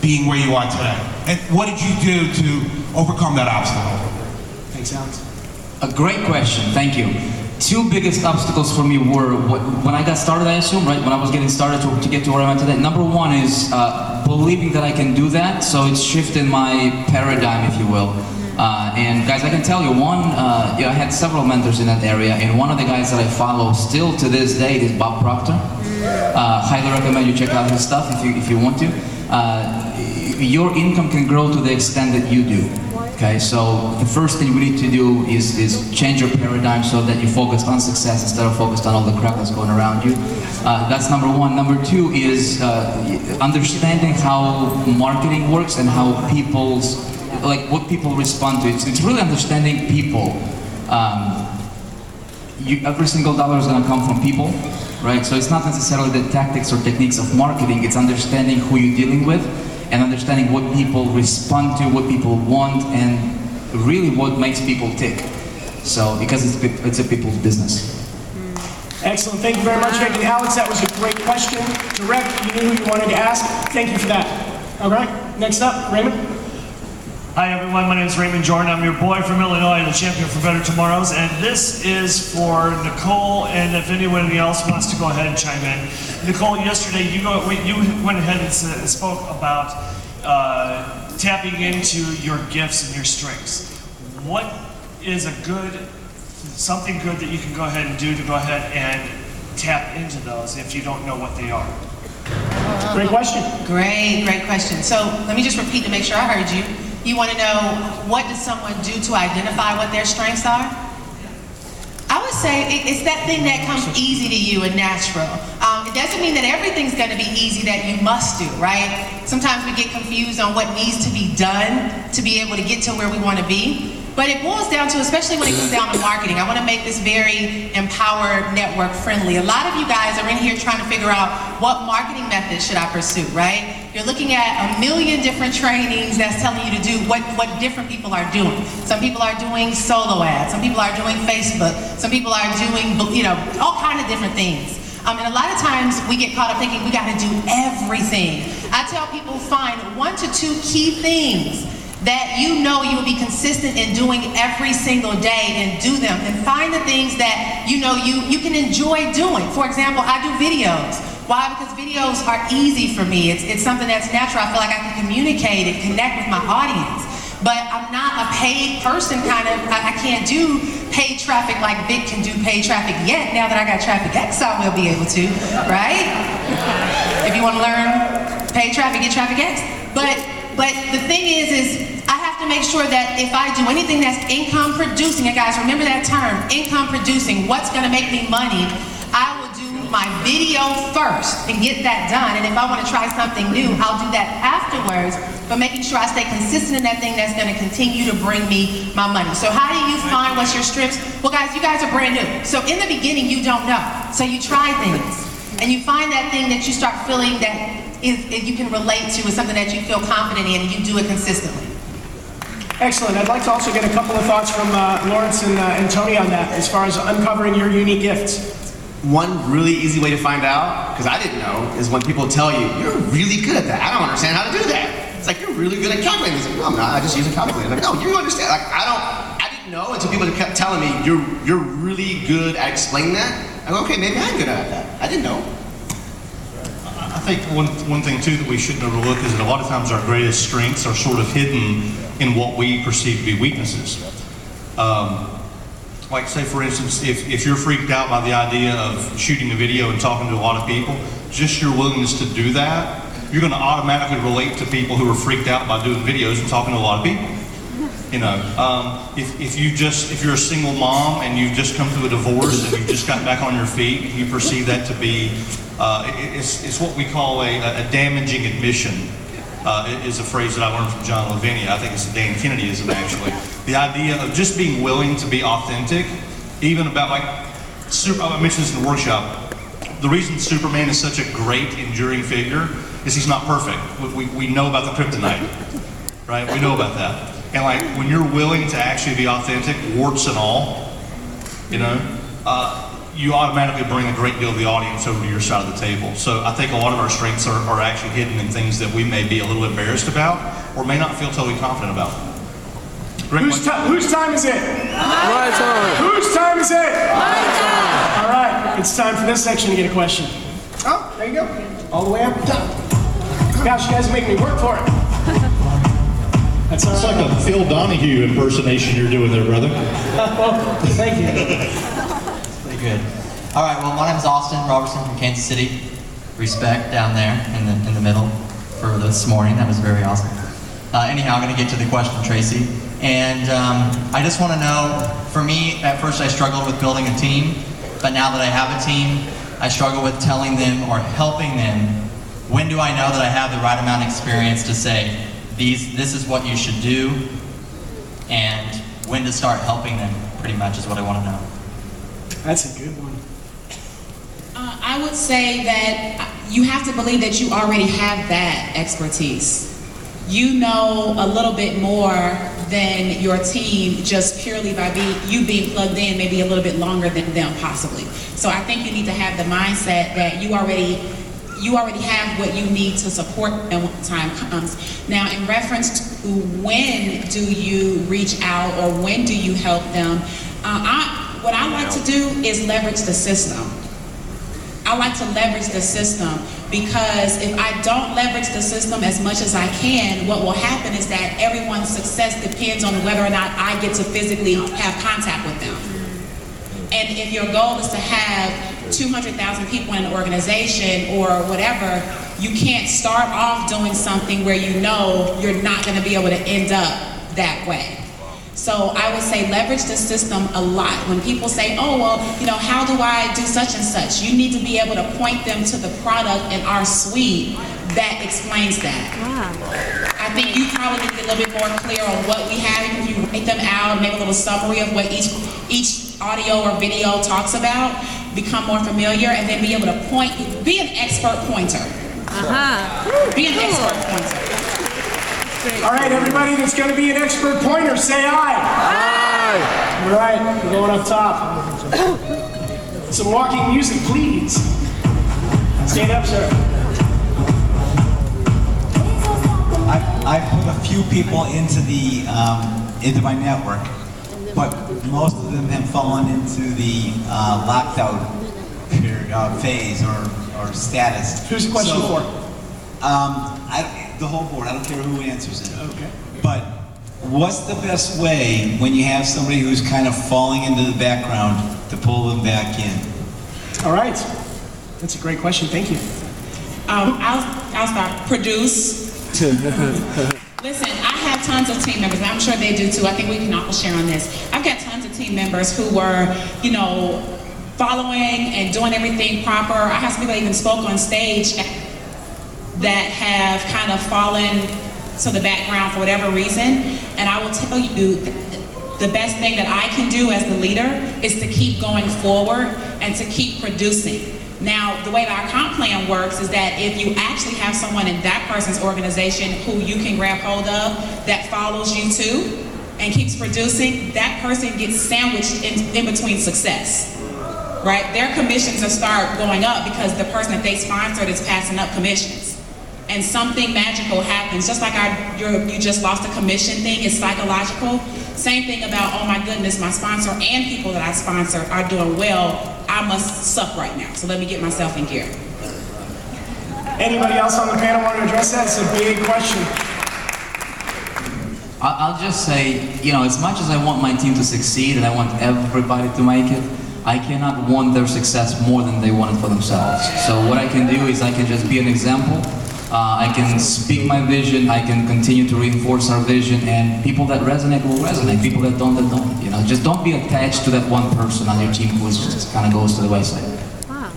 being where you are today? And what did you do to overcome that obstacle? Thanks, Alex. A great question, thank you. Two biggest obstacles for me were when I got started, I assume, right? When I was getting started to get to where I'm at today. Number one is believing that I can do that, so it's shifted my paradigm, if you will. And guys, I can tell you, I had several mentors in that area, and one of the guys that I follow still to this day is Bob Proctor. Highly recommend you check out his stuff if you want to. Your income can grow to the extent that you do. Okay, so the first thing we need to do is change your paradigm so that you focus on success instead of focused on all the crap that's going around you. That's number one. Number two is understanding how marketing works and how what people respond to. It's really understanding people. Every single dollar is going to come from people, right? So it's not necessarily the tactics or techniques of marketing, it's understanding who you're dealing with and understanding what people respond to, what people want, and really what makes people tick. So, because it's a people's business. Excellent, thank you very much, Vic. And Alex, that was a great question. Direct, you knew who you wanted to ask. Thank you for that. All right, next up, Raymond. Hi everyone, my name is Raymond Jordan. I'm your boy from Illinois, the champion for Better Tomorrows, and this is for Nicole, and if anyone else wants to go ahead and chime in. Nicole, yesterday you went ahead and spoke about tapping into your gifts and your strengths. What is something good that you can go ahead and do to go ahead and tap into those if you don't know what they are? Great question. Great question. So let me just repeat to make sure I heard you. You want to know, what does someone do to identify what their strengths are? I would say it's that thing that comes easy to you and natural. It doesn't mean that everything's going to be easy that you must do, right? Sometimes we get confused on what needs to be done to be able to get to where we want to be. But it boils down to, especially when it comes down to marketing, I want to make this very empowered, network friendly. A lot of you guys are in here trying to figure out what marketing method should I pursue, right? You're looking at a million different trainings that's telling you to do what different people are doing. Some people are doing solo ads, some people are doing Facebook, some people are doing, all kinds of different things. And a lot of times we get caught up thinking we got to do everything. I tell people, find 1 to 2 key things that you know you will be consistent in doing every single day, and do them, and find the things that you know you can enjoy doing. For example, I do videos. Why? Because videos are easy for me. It's something that's natural. I feel like I can communicate and connect with my audience. But I'm not a paid person I can't do paid traffic like Vic can do paid traffic yet. Now that I got Traffic X, I will be able to, right? If you want to learn paid traffic, get Traffic X. But the thing is I have to make sure that if I do anything that's income producing, and guys, remember that term, income producing, what's gonna make me money, I will do my video first and get that done. And if I wanna try something new, I'll do that afterwards, but making sure I stay consistent in that thing that's gonna continue to bring me my money. So how do you find what's your strengths? Well guys, you guys are brand new. So in the beginning, you don't know. So you try things, and you find that thing that you start feeling that you can relate to, is something that you feel confident in, and you do it consistently. Excellent. I'd like to also get a couple of thoughts from Lawrence and Tony on that, as far as uncovering your unique gifts. One really easy way to find out, because I didn't know, is when people tell you, you're really good at that. I don't understand how to do that. It's like, you're really good at calculating. It's like, no, I'm not. I just use a calculator. Like, no, you understand. Like, I didn't know until people kept telling me, you're really good at explaining that. I go, okay, maybe I'm good at that. I didn't know. I think one thing too that we shouldn't overlook is that a lot of times our greatest strengths are sort of hidden in what we perceive to be weaknesses. Like say for instance, if you're freaked out by the idea of shooting a video and talking to a lot of people, just your willingness to do that, you're going to automatically relate to people who are freaked out by doing videos and talking to a lot of people. You know, if you're a single mom and you've just come through a divorce and you've just got back on your feet, and you perceive that to be, it's what we call a damaging admission. Is a phrase that I learned from John Lavinia. I think it's a Dan Kennedyism actually. The idea of just being willing to be authentic, even about I mentioned this in the workshop. The reason Superman is such a great, enduring figure is he's not perfect. We know about the kryptonite, right? We know about that. And like when you're willing to actually be authentic, warts and all, you know, you automatically bring a great deal of the audience over to your side of the table. So I think a lot of our strengths are actually hidden in things that we may be a little embarrassed about or may not feel totally confident about. Whose time is it? My time. Whose time is it? My time. All right, it's time for this section to get a question. Oh, there you go. All the way up top. Gosh, you guys are making me work for it. That's It's like a Phil Donahue impersonation you're doing there, brother. Thank you. Pretty good. All right. Well, my name is Austin Robertson from Kansas City. Respect down there in the middle for this morning. That was very awesome. Anyhow, I'm going to get to the question, Tracy. And I just want to know. For me, at first, I struggled with building a team, but now that I have a team, I struggle with telling them or helping them. When do I know that I have the right amount of experience to say, this is what you should do, and when to start helping them, pretty much is what I want to know. That's a good one. I would say that you have to believe that you already have that expertise. You know a little bit more than your team just purely by you being plugged in maybe a little bit longer than them possibly. So I think you need to have the mindset that you already have what you need to support them when the time comes. Now, in reference to when do you reach out or when do you help them, what I like to do is leverage the system. I like to leverage the system because if I don't leverage the system as much as I can, what will happen is that everyone's success depends on whether or not I get to physically have contact with them. And if your goal is to have 200,000 people in an organization or whatever, you can't start off doing something where you know you're not going to be able to end up that way. So I would say leverage the system a lot. When people say, oh, well, how do I do such and such? You need to be able to point them to the product in our suite that explains that. Wow. I think you probably need to get a little bit more clear on what we have. If you write them out, make a little summary of what each audio or video talks about, become more familiar, and then be able to be an expert pointer. Be an expert pointer. All right, everybody that's going to be an expert pointer, say aye. Aye. All right, we're going up top. Some walking music, please. Stand up, sir. I put a few people into my network, but most of them have fallen into the locked out phase or status. Who's the question for? The whole board. I don't care who answers it. Okay. But what's the best way when you have somebody who's kind of falling into the background to pull them back in? All right. That's a great question. Thank you. I'll start. Produce. Listen, I have tons of team members, and I'm sure they do too. I think we can all share on this. I've got tons of team members who were, following and doing everything proper. I have some people that even spoke on stage that have kind of fallen to the background for whatever reason. And I will tell you, the best thing that I can do as the leader is to keep going forward and to keep producing. Now, the way that our comp plan works is that if you actually have someone in that person's organization who you can grab hold of that follows you too and keeps producing, that person gets sandwiched in between success, right? Their commissions will start going up because the person that they sponsored is passing up commissions. And something magical happens, just like you just lost a commission thing, it's psychological. Same thing about, oh my goodness, my sponsor and people that I sponsor are doing well, I must suck right now, so let me get myself in gear. Anybody else on the panel want to address that? It's a big question. I'll just say, as much as I want my team to succeed and I want everybody to make it, I cannot want their success more than they want it for themselves. So what I can do is I can just be an example. I can speak my vision, I can continue to reinforce our vision, and people that resonate will resonate, people that don't. Just don't be attached to that one person on your team who just kind of goes to the wayside. Wow.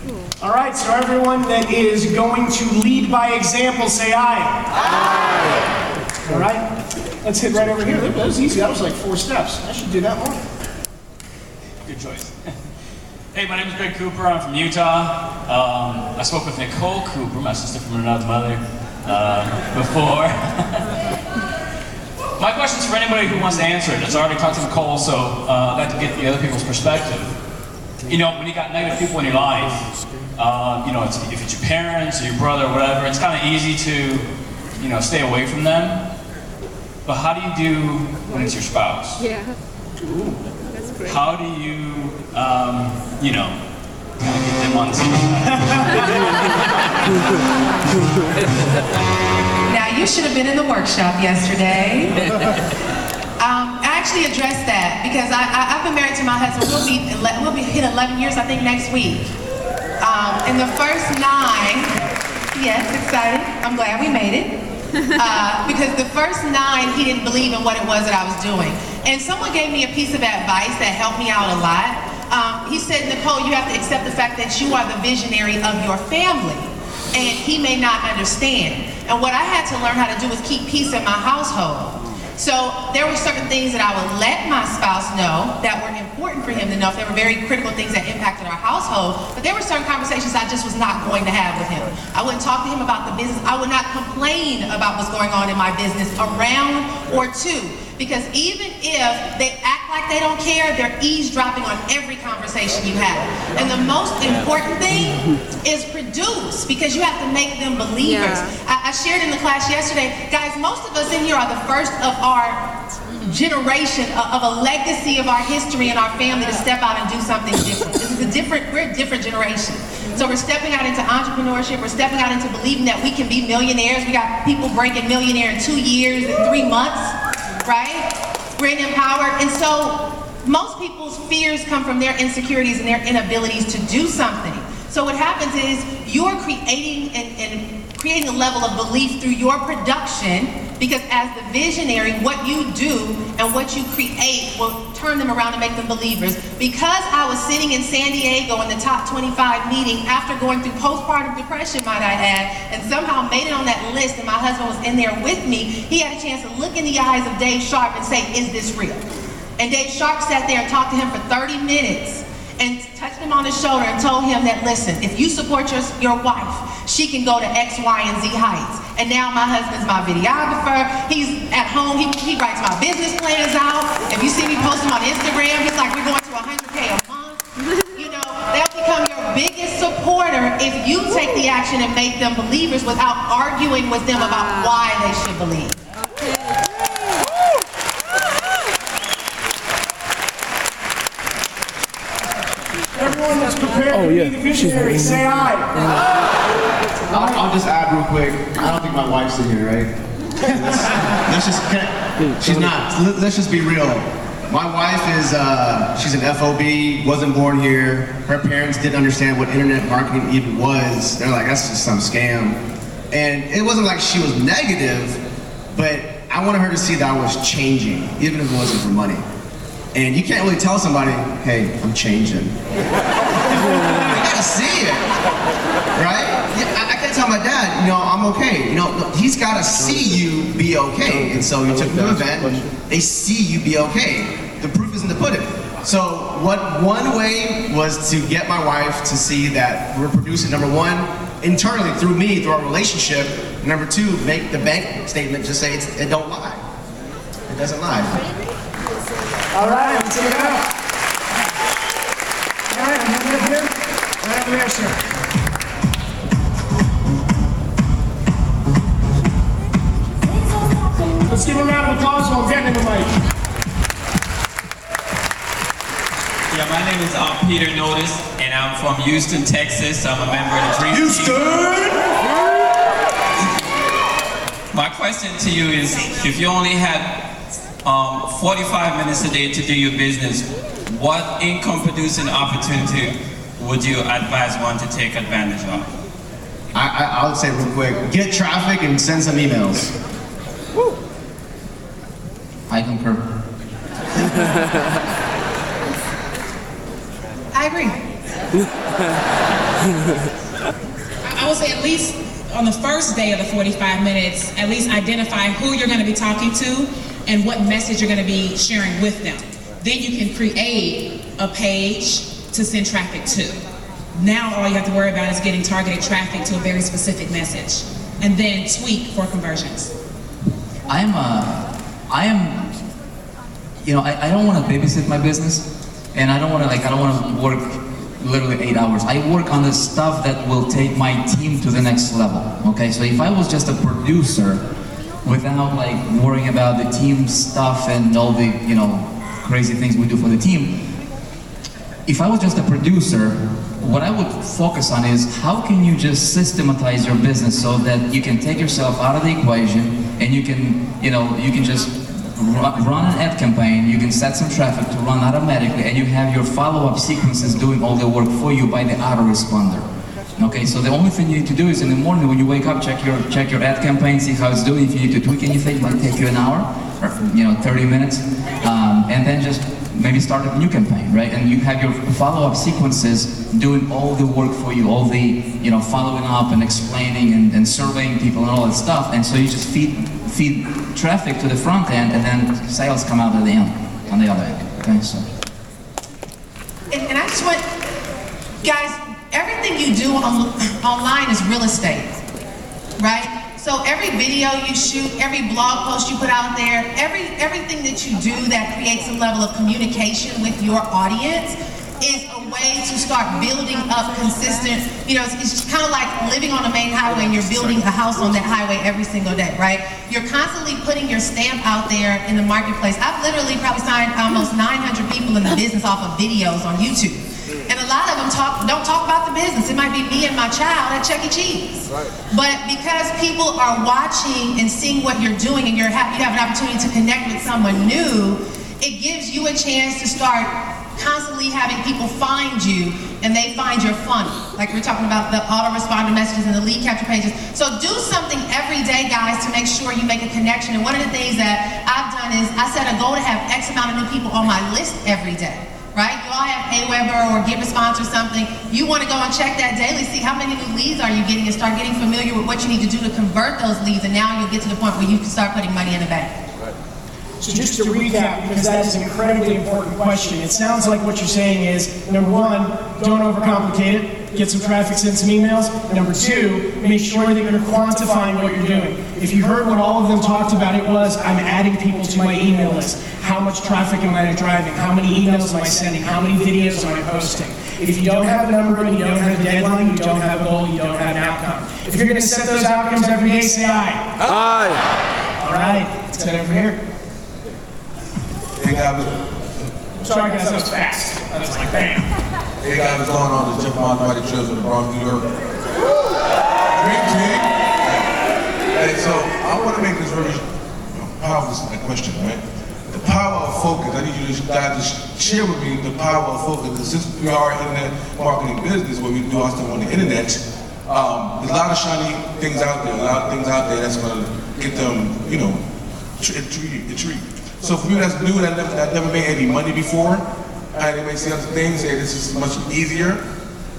Cool. All right, so everyone that is going to lead by example, say aye. Aye. All right, let's hit right over here. That was easy, that was like 4 steps. I should do that more. Good choice. Hey, my name is Greg Cooper. I'm from Utah. I spoke with Nicole Cooper, my sister from another mother, before. My question's for anybody who wants to answer it. I've already talked to Nicole, so I'd like to get the other people's perspective. you know, when you got negative people in your life, you know, if it's your parents or your brother or whatever, it's kind of easy to, you know, stay away from them. But how do you do when it's your spouse? Yeah. That's great. How do you, you know, kind of get them on the same side? Now, you should have been in the workshop yesterday. I actually addressed that because I've been married to my husband. We'll be hit 11 years, I think, next week. In the first 9, yes, excited. I'm glad we made it. Because the first 9, he didn't believe in what it was that I was doing. And someone gave me a piece of advice that helped me out a lot. He said, Nicole, you have to accept the fact that you are the visionary of your family. And he may not understand. And what I had to learn how to do was keep peace in my household. So there were certain things that I would let my spouse know that were important for him to know. If there were very critical things that impacted our household, but there were certain conversations I just was not going to have with him. I wouldn't talk to him about the business. I would not complain about what's going on in my business a round or two. Because even if they act like they don't care, they're eavesdropping on every conversation you have. And the most important thing is produce, because you have to make them believers. Yeah. I shared in the class yesterday, guys, most of us in here are the first of our generation, of a legacy of our history and our family to step out and do something different. We're a different generation. So we're stepping out into entrepreneurship, we're stepping out into believing that we can be millionaires. We got people breaking millionaire in 2 years and 3 months. Right? We're empowered. And so most people's fears come from their insecurities and their inabilities to do something. So what happens is you're creating creating a level of belief through your production, because as the visionary, what you do and what you create will turn them around and make them believers. Because I was sitting in San Diego in the top 25 meeting after going through postpartum depression, might I add, and somehow made it on that list, and my husband was in there with me, he had a chance to look in the eyes of Dave Sharp and say, is this real? And Dave Sharp sat there and talked to him for 30 minutes and touched him on the shoulder and told him that, listen, if you support your wife, she can go to X, Y, and Z heights. And now my husband's my videographer. He's at home, he writes my business plans out. If you see me post them on Instagram, he's like, we're going to 100K a month. You know, they'll become your biggest supporter if you take the action and make them believers without arguing with them about why they should believe. Everyone that's prepared to be the visionary, say aye. I'll just add real quick. I don't think my wife's in here, right? She's not. Let's just be real. My wife is, she's an FOB, wasn't born here. Her parents didn't understand what internet marketing even was. They're like, that's just some scam. And it wasn't like she was negative, but I wanted her to see that I was changing, even if it wasn't for money. And you can't really tell somebody, hey, I'm changing. You gotta see it, right? I can't tell my dad, you know, I'm okay. You know, he's gotta see you be okay. And so you took the event, and they see you be okay. The proof is in the pudding. So one way was to get my wife to see that we're producing, number one, internally through me, through our relationship. Number two, make the bank statement just say it don't lie. It doesn't lie. All right, let's get it out. All right, I'm over here. Right over there, sir. Let's give a round of applause while I'm getting in the mic. Yeah, my name is Peter Notice, and I'm from Houston, Texas. I'm a member of the Dream Team. Houston! My question to you is, if you only had 45 minutes a day to do your business, what income-producing opportunity would you advise one to take advantage of? I would say real quick, get traffic and send some emails. Woo. I concur. I agree. I would say at least on the first day of the 45 minutes, at least identify who you're going to be talking to and what message you're going to be sharing with them. Then you can create a page to send traffic to. Now all you have to worry about is getting targeted traffic to a very specific message, and then tweak for conversions. I don't want to babysit my business, and I don't want to work literally 8 hours. I work on the stuff that will take my team to the next level. Okay, so if I was just a producer without like worrying about the team stuff and all the crazy things we do for the team, if I was just a producer, what I would focus on is how can you just systematize your business so that you can take yourself out of the equation and you can just run an ad campaign, you can set some traffic to run automatically, and you have your follow-up sequences doing all the work for you by the autoresponder. Okay, so the only thing you need to do is in the morning when you wake up, check your ad campaign, see how it's doing. If you need to tweak anything, it might take you an hour or 30 minutes, and then just maybe start a new campaign, right? And you have your follow-up sequences doing all the work for you, all the following up and explaining and surveying people and all that stuff. And so you just feed traffic to the front end, and then sales come out at the end, on the other end. Okay, so. And I just want, guys, everything you do online is real estate, right? So every video you shoot, every blog post you put out there, everything that you do that creates a level of communication with your audience is a way to start building up consistent, it's kind of like living on a main highway and you're building a house on that highway every single day, right? You're constantly putting your stamp out there in the marketplace. I've literally probably signed almost 900 people in the business off of videos on YouTube. And a lot of them don't talk about the business. It might be me and my child at Chuck E. Cheese. Right. But because people are watching and seeing what you're doing and you have an opportunity to connect with someone new, it gives you a chance to start constantly having people find you and they find you're funny. Like we're talking about the autoresponder messages and the lead capture pages. So do something every day, guys, to make sure you make a connection. And one of the things that I've done is I set a goal to have X amount of new people on my list every day. Right? You all have Aweber or GetResponse or something. You want to go and check that daily, see how many new leads are you getting, and start getting familiar with what you need to do to convert those leads, and now you'll get to the point where you can start putting money in the bank. So just to recap, because that is an incredibly important question, it sounds like what you're saying is, number one, don't overcomplicate it, get some traffic, send some emails. Number two, make sure that you're quantifying what you're doing. If you heard what all of them talked about, it was, I'm adding people to my email list. How much traffic am I driving? How many emails am I sending? How many videos am I posting? If you don't have a number, you don't have a deadline, you don't have a goal, you don't have an outcome. If you're going to set those outcomes every day, say aye. Aye. All right, let's get over here. Hey guys, sorry guys, that was fast. That was like bam. Hey guys, what's going on? It's Jeff Monty Trips in the Bronx, New York. Dream team. Hey, so I want to make this very powerful question, right? The power of focus. I need you guys to share with me the power of focus. Because since we are in the marketing business, where we do our stuff on the internet, there's a lot of shiny things out there. A lot of things out there that's going to get them, intrigued. So for you that's new, that never made any money before, and they may see other things, say this is much easier,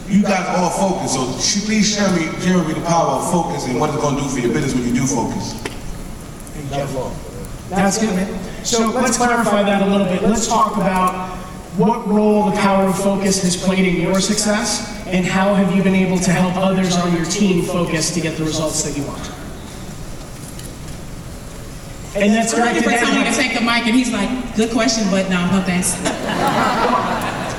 you guys all focus. So please share with me the power of focus and what it's going to do for your business when you do focus. That's good, man. So let's clarify that a little bit. Let's talk about what role the power of focus has played in your success, and how have you been able to help others on your team focus to get the results that you want. And that's right. For someone to take the mic and he's like, good question, but no thanks.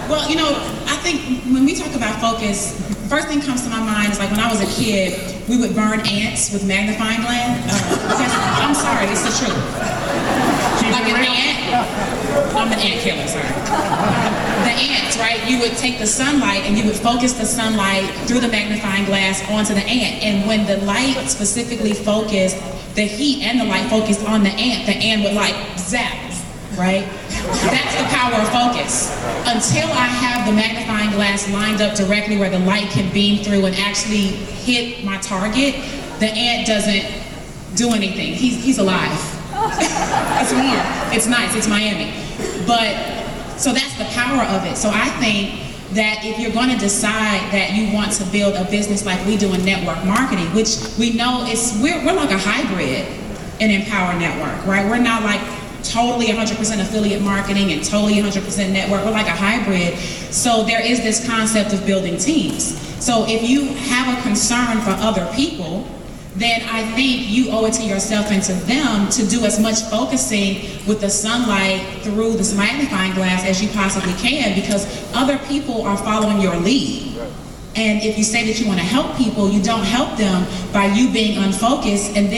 Well, I think when we talk about focus, first thing comes to my mind is like when I was a kid, we would burn ants with magnifying glass. I'm sorry, it's the truth. Like an ant, I'm an ant killer, sorry. The ants, right? You would take the sunlight and you would focus the sunlight through the magnifying glass onto the ant. And when the light specifically focused, the heat and the light focused on the ant would like zap, right? That's the power of focus. Until I have the magnifying glass lined up directly where the light can beam through and actually hit my target, the ant doesn't do anything. He's alive. It's warm, it's nice, it's Miami. But, so that's the power of it. So I think that if you're going to decide that you want to build a business like we do in network marketing, which we know we're like a hybrid in Empower Network, right? We're not like totally 100% affiliate marketing and totally 100% network. We're like a hybrid. So there is this concept of building teams. So if you have a concern for other people, then I think you owe it to yourself and to them to do as much focusing with the sunlight through this magnifying glass as you possibly can, because other people are following your lead. And if you say that you want to help people, you don't help them by you being unfocused, and then